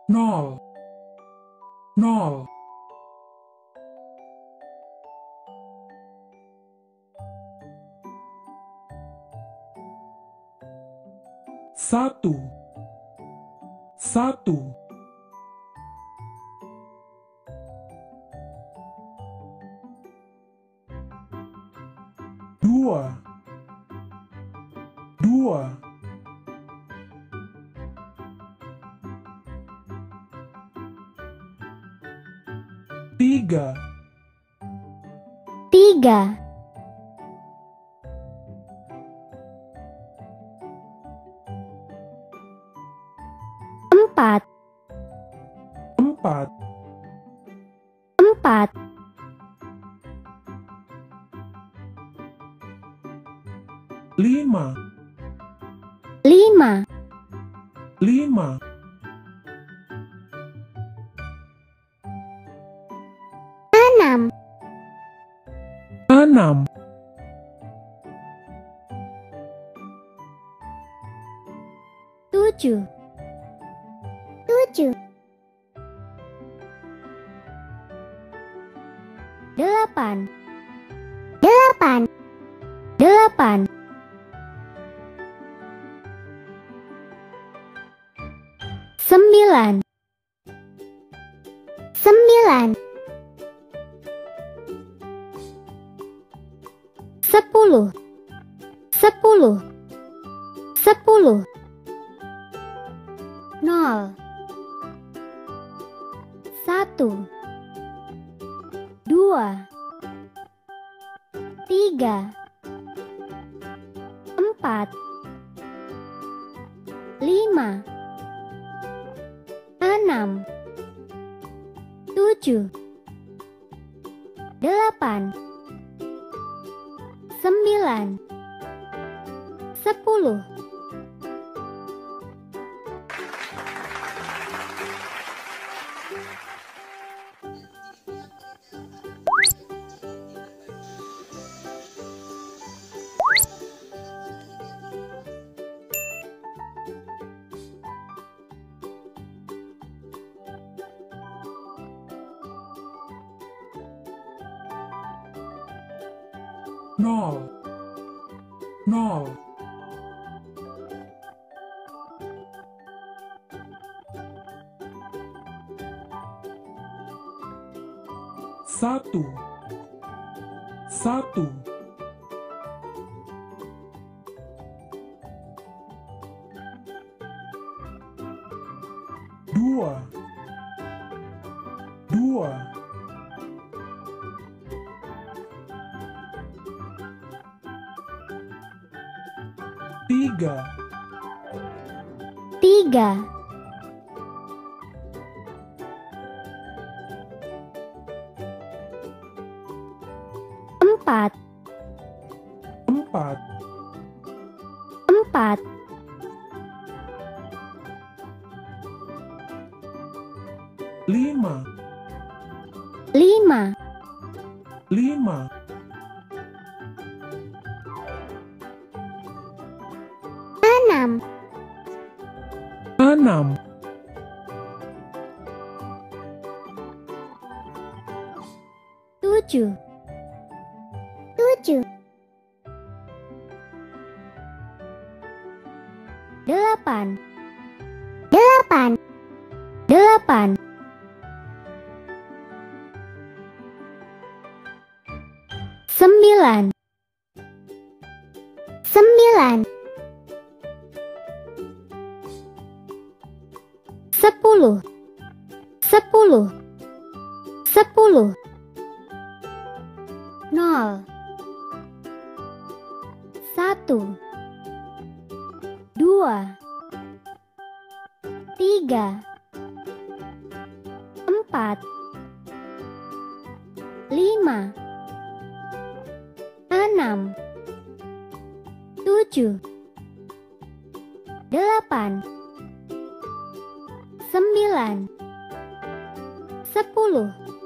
nol, nol, satu, satu, dua, dua, tiga, tiga, empat, empat, empat, lima, lima, lima, enam, enam, tujuh, tujuh, delapan, delapan, delapan, sembilan, sembilan, sepuluh, sepuluh, sepuluh, nol, satu, dua, tiga, empat, lima, enam, tujuh, delapan, sembilan, sepuluh. nol, nol, satu, satu, dua, dua, tiga, Tiga, empat, empat, empat, lima, lima, lima, enam, enam, tujuh, tujuh, delapan, delapan, delapan, sembilan, sembilan, sepuluh, sepuluh, sepuluh, nol, satu, dua, tiga, empat, lima, enam, tujuh, delapan, sembilan, sepuluh.